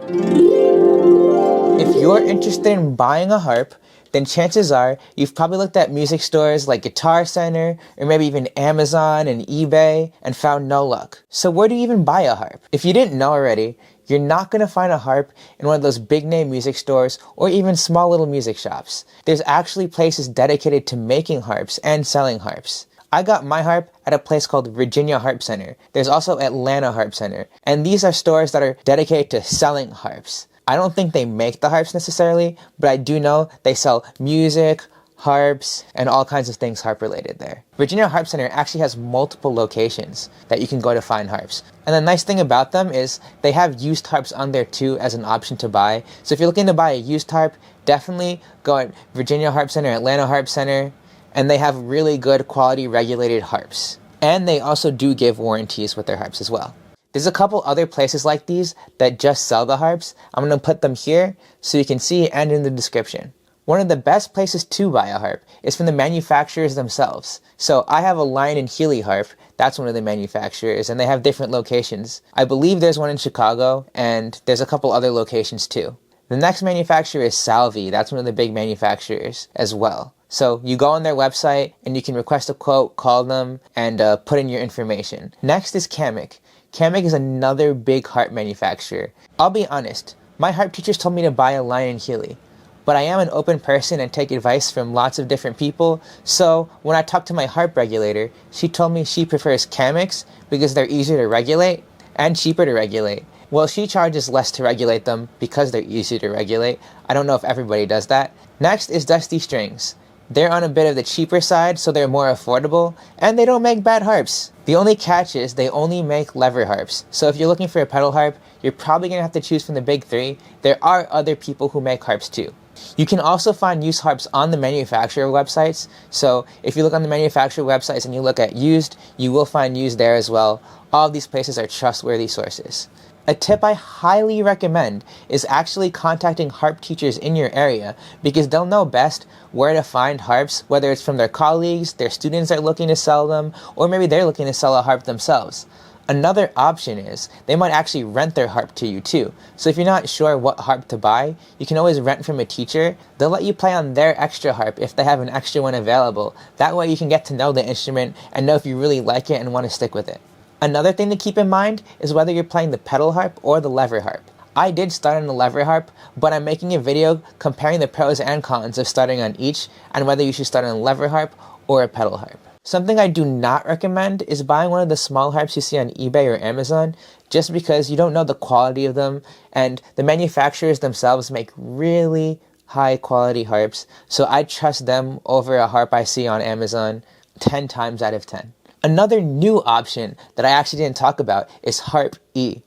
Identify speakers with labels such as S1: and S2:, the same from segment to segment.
S1: If you're interested in buying a harp, then chances are you've probably looked at music stores like Guitar Center or maybe even Amazon and eBay and found no luck. So where do you even buy a harp? If you didn't know already, you're not going to find a harp in one of those big name music stores or even small little music shops. There's actually places dedicated to making harps and selling harps. I got my harp at a place called Virginia Harp Center. There's also Atlanta Harp Center. And these are stores that are dedicated to selling harps. I don't think they make the harps necessarily, but I do know they sell music, harps, and all kinds of things harp related there. Virginia Harp Center actually has multiple locations that you can go to find harps. And the nice thing about them is they have used harps on there too as an option to buy. So if you're looking to buy a used harp, definitely go at Virginia Harp Center, Atlanta Harp Center, and they have really good quality regulated harps. And they also do give warranties with their harps as well. There's a couple other places like these that just sell the harps. I'm going to put them here so you can see and in the description. One of the best places to buy a harp is from the manufacturers themselves. So I have a Lion & Healy harp. That's one of the manufacturers, and they have different locations. I believe there's one in Chicago, and there's a couple other locations too. The next manufacturer is Salvi. That's one of the big manufacturers as well. So you go on their website and you can request a quote, call them, and put in your information. Next is Kamek. Kamek is another big harp manufacturer. I'll be honest, my harp teachers told me to buy a Lion & Healy, but I am an open person and take advice from lots of different people, so when I talked to my harp regulator, she told me she prefers Kameks because they're easier to regulate and cheaper to regulate. Well, she charges less to regulate them because they're easier to regulate. I don't know if everybody does that. Next is Dusty Strings. They're on a bit of the cheaper side, so they're more affordable, and they don't make bad harps. The only catch is they only make lever harps. So if you're looking for a pedal harp, you're probably going to have to choose from the big three. There are other people who make harps too. You can also find used harps on the manufacturer websites. So if you look on the manufacturer websites and you look at used, you will find used there as well. All of these places are trustworthy sources. A tip I highly recommend is actually contacting harp teachers in your area because they'll know best where to find harps, whether it's from their colleagues, their students are looking to sell them, or maybe they're looking to sell a harp themselves. Another option is they might actually rent their harp to you too. So if you're not sure what harp to buy, you can always rent from a teacher. They'll let you play on their extra harp if they have an extra one available. That way you can get to know the instrument and know if you really like it and want to stick with it. Another thing to keep in mind is whether you're playing the pedal harp or the lever harp. I did start on the lever harp, but I'm making a video comparing the pros and cons of starting on each and whether you should start on a lever harp or a pedal harp. Something I do not recommend is buying one of the small harps you see on eBay or Amazon just because you don't know the quality of them, and the manufacturers themselves make really high quality harps, so I trust them over a harp I see on Amazon 10 times out of 10. Another new option that I actually didn't talk about is Harp E.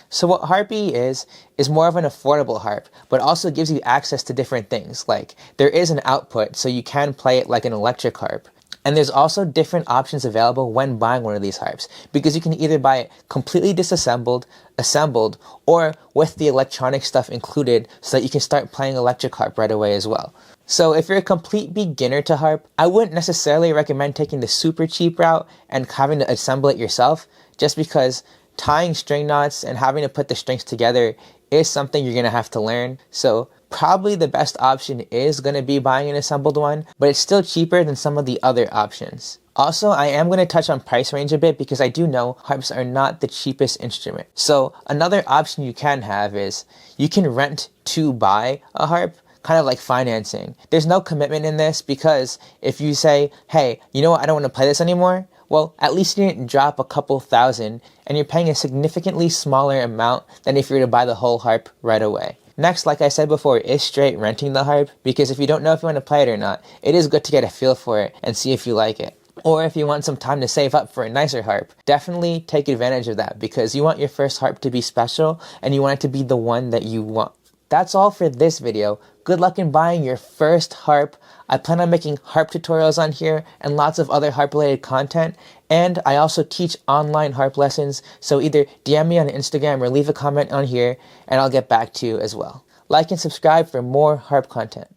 S1: So what Harp E is more of an affordable harp, but also gives you access to different things. Like there is an output, so you can play it like an electric harp. And there's also different options available when buying one of these harps, because you can either buy it completely disassembled, assembled, or with the electronic stuff included so that you can start playing electric harp right away as well. So if you're a complete beginner to harp, I wouldn't necessarily recommend taking the super cheap route and having to assemble it yourself, just because tying string knots and having to put the strings together is something you're going to have to learn. So probably the best option is going to be buying an assembled one, but it's still cheaper than some of the other options. Also, I am going to touch on price range a bit because I do know harps are not the cheapest instrument. So another option you can have is you can rent to buy a harp, kind of like financing. There's no commitment in this because if you say, hey, you know what, I don't want to play this anymore, well, at least you didn't drop a couple thousand and you're paying a significantly smaller amount than if you were to buy the whole harp right away. Next, like I said before, is straight renting the harp, because if you don't know if you want to play it or not, it is good to get a feel for it and see if you like it. Or if you want some time to save up for a nicer harp, definitely take advantage of that because you want your first harp to be special and you want it to be the one that you want. That's all for this video. Good luck in buying your first harp. I plan on making harp tutorials on here and lots of other harp related content. And I also teach online harp lessons, so either DM me on Instagram or leave a comment on here and I'll get back to you as well. Like and subscribe for more harp content.